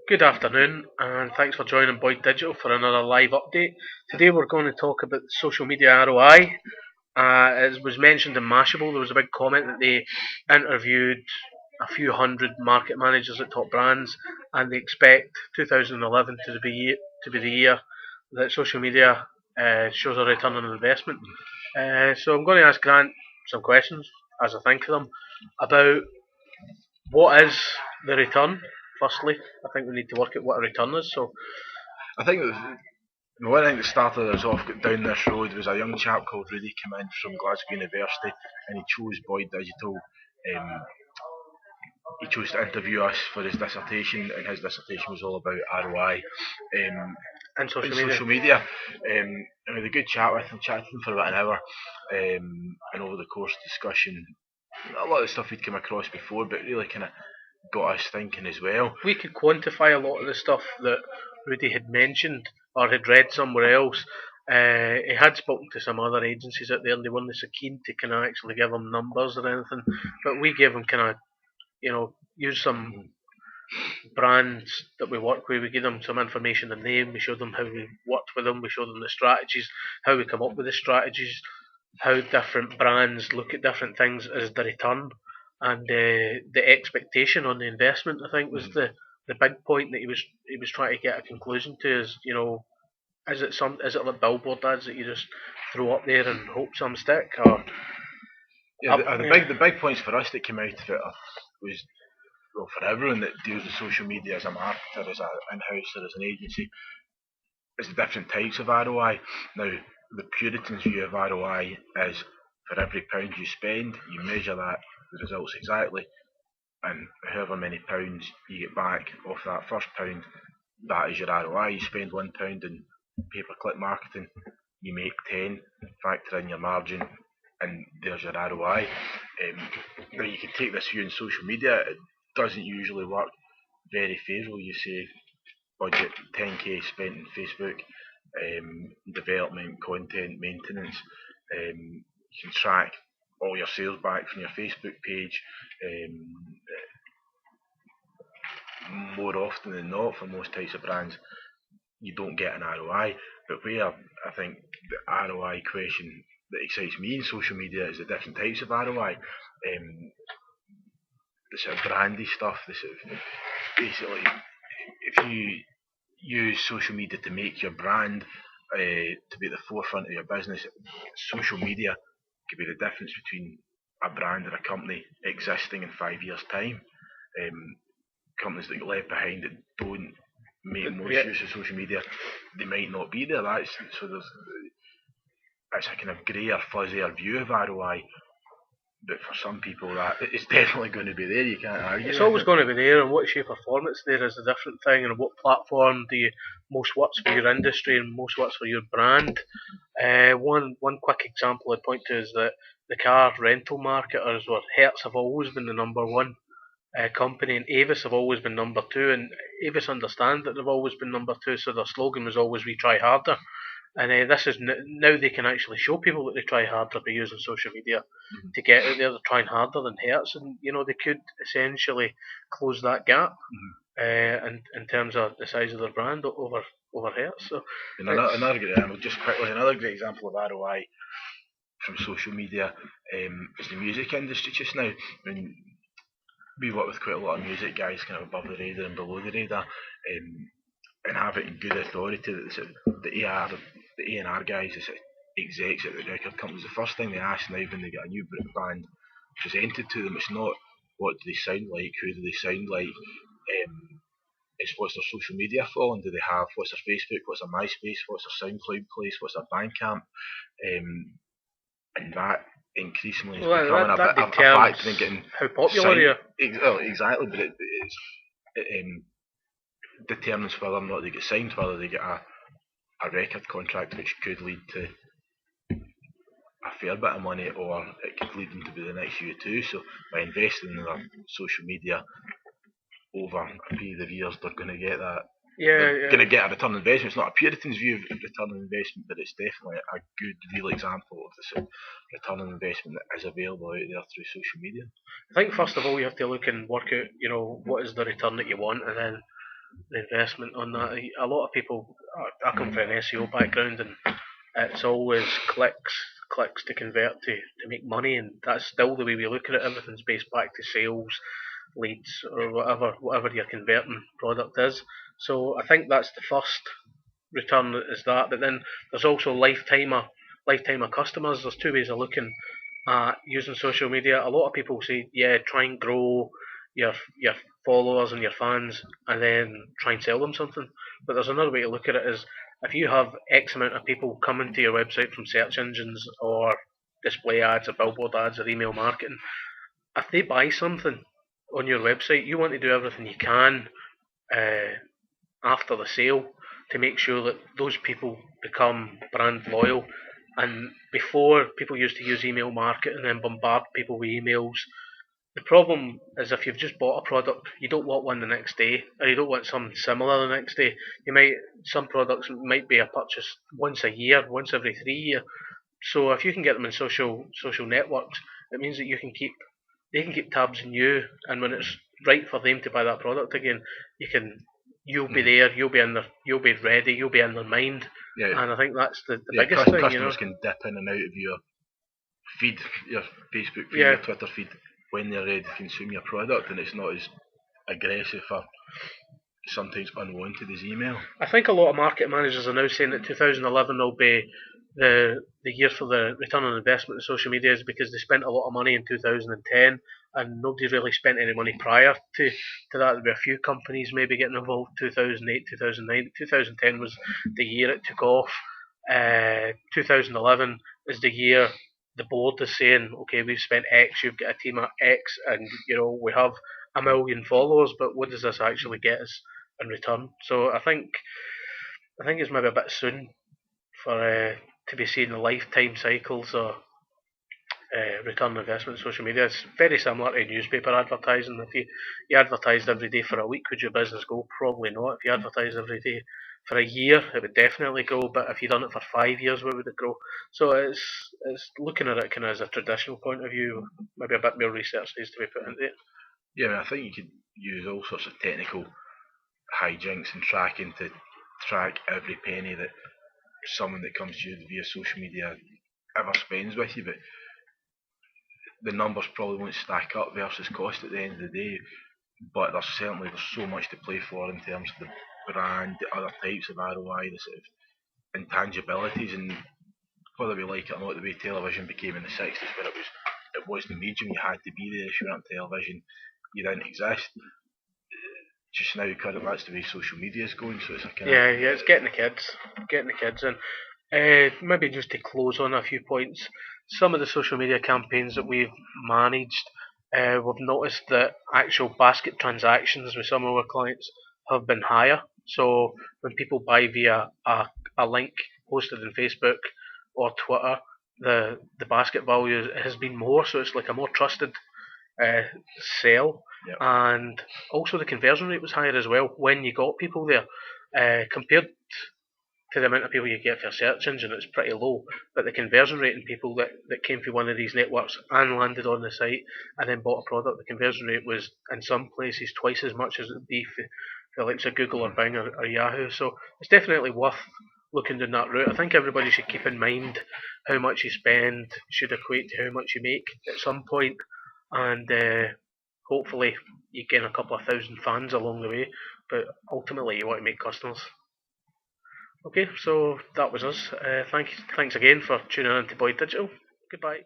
Good afternoon, and thanks for joining Boyd Digital for another live update. Today we're going to talk about social media ROI. As was mentioned in Mashable, there was a big comment that they interviewed a few hundred market managers at top brands, and they expect 2011 to be the year that social media shows a return on investment. So I'm going to ask Grant some questions as I think of them about what is the return. Firstly, I think we need to work out what a return is. So I think the one thing that started us off down this road was a young chap called Rudy came in from Glasgow University, and he chose Boyd Digital. Um, he chose to interview us for his dissertation, and his dissertation was all about ROI and social in media. social media. And we had a good chat with him, chatted to him for about an hour, and over the course of discussion, a lot of stuff we'd come across before, but really kind of got us thinking as well. We could quantify a lot of the stuff that Rudy had mentioned or had read somewhere else. He had spoken to some other agencies out there, and they weren't so keen to kind of actually give him numbers or anything. But we gave him kind of, use some brands that we work with. We give them some information and name. We show them how we worked with them. We show them the strategies, how we come up with the strategies, how different brands look at different things as the return, and the expectation on the investment. I think was the big point that he was trying to get a conclusion to. Is is it like billboard ads that you just throw up there and hope some stick, or Yeah, the big points for us that came out of it was, well, for everyone that deals with social media as a marketer, as an in-house or as an agency, is the different types of ROI. Now, the Puritan's view of ROI is for every pound you spend, you measure that, the results exactly, and however many pounds you get back off that first pound, that is your ROI. You spend £1 in pay-per-click marketing, you make 10, factor in your margin, and there's your ROI. Now you can take this view in social media. It doesn't usually work very favourably. You say budget 10k spent in Facebook, development, content, maintenance. You can track all your sales back from your Facebook page. More often than not, for most types of brands, you don't get an ROI. But where I think the ROI question that excites me in social media is the different types of ROI. The sort of brandy stuff, the sort of basically, if you use social media to make your brand to be at the forefront of your business, social media could be the difference between a brand or a company existing in 5 years' time. Companies that get left behind that don't make most use of social media, they might not be there. That's a kind of greyer, fuzzier view of ROI. But for some people, that it's definitely going to be there. You can't argue. It's always going to be there, and what shape or form it's there is a different thing. And what platform do you most works for your industry and most works for your brand? One quick example I'd point to is that the car rental marketers, where Hertz have always been the number one company, and Avis have always been number two. And Avis understand that they've always been number two, so their slogan was always "We try harder." And this is now they can actually show people that they try harder by using social media to get out there. They're trying harder than Hertz, and they could essentially close that gap in terms of the size of their brand over Hertz. So another great, just quickly, another great example of ROI from social media is the music industry just now. I mean, we work with quite a lot of music guys, kind of above the radar and below the radar, and have it in good authority that the A&R guys, the execs at the record companies, the first thing they ask now when they get a new band presented to them, it's not what do they sound like, who do they sound like, it's what's their social media following, do they have, what's their Facebook, what's their MySpace, what's their SoundCloud place, what's their Bandcamp, and that increasingly is becoming a factor in getting how popular you are. Exactly, but it determines whether or not they get signed, whether they get a record contract, which could lead to a fair bit of money, or it could lead them to be the next U2. So by investing in their social media over a period of years, they're going to get that. They're going to get a return on investment. It's not a Puritan's view of return on investment, but it's definitely a good, real example of the sort of return on investment that is available out there through social media. I think first of all you have to look and work out, what is the return that you want, and then the investment on that. A lot of people, I come from an SEO background, and it's always clicks to convert to make money, and that's still the way we look at it. Everything's based back to sales, leads, or whatever your converting product is. So I think that's the first return is that. But then there's also lifetime of customers. There's two ways of looking at using social media. A lot of people say, yeah, try and grow your followers and your fans, and then try and sell them something. But there's another way to look at it is if you have X amount of people coming to your website from search engines or display ads or billboard ads or email marketing, if they buy something on your website, you want to do everything you can uh, after the sale to make sure that those people become brand loyal. And before, people used to use email marketing and bombard people with emails. The problem is if you've just bought a product, you don't want one the next day, or you don't want something similar the next day. Some products might be a purchase once a year, once every 3 years. So if you can get them in social networks, it means that they can keep tabs on you, and when it's right for them to buy that product again, you'll be there, you'll be ready, you'll be in their mind. Yeah. And I think that's the biggest thing. Customers can dip in and out of your feed, your Facebook feed, your Twitter feed, when they're ready to consume your product, and it's not as aggressive or sometimes unwanted as email. I think a lot of market managers are now saying that 2011 will be the year for the return on investment in social media, is because they spent a lot of money in 2010 and nobody really spent any money prior to that. There'll be a few companies maybe getting involved 2008, 2009. 2010 was the year it took off. 2011 is the year the board is saying, okay, we've spent X, you've got a team of X, and we have 1 million followers, but what does this actually get us in return? So I think it's maybe a bit soon for to be seeing the lifetime cycles or return on investment in social media. It's very similar to newspaper advertising. If you advertised every day for a week, would your business go? Probably not. If you advertised every day for a year, it would definitely grow. But if you done it for 5 years, where would it grow? So it's looking at it kind of as a traditional point of view. Maybe a bit more research needs to be put into it. Yeah, I think you could use all sorts of technical hijinks and tracking to track every penny that someone that comes to you via social media ever spends with you, but the numbers probably won't stack up versus cost at the end of the day. But there's so much to play for in terms of the brand, the other types of ROI, the sort of intangibilities, and whether we like it or not, the way television became in the 60s, where it was the medium, you had to be there. If you weren't on television, you didn't exist. Just now, kind of that's the way social media is going. So it's it's getting the kids in. Maybe just to close on a few points, some of the social media campaigns that we've managed, we've noticed that actual basket transactions with some of our clients have been higher. So when people buy via a link posted on Facebook or Twitter, the basket value has been more, so it's like a more trusted sell. Yep. And also the conversion rate was higher as well when you got people there, compared to the amount of people you get for your search engine. It's pretty low, but the conversion rate in people that came through one of these networks and landed on the site and then bought a product, the conversion rate was in some places twice as much as it would be for the likes of Google or Bing or Yahoo. So it's definitely worth looking down that route. I think everybody should keep in mind how much you spend should equate to how much you make at some point, and hopefully you gain a couple of thousand fans along the way, but ultimately you want to make customers. Okay, so that was us. Thanks again for tuning in to Boyd Digital. Goodbye.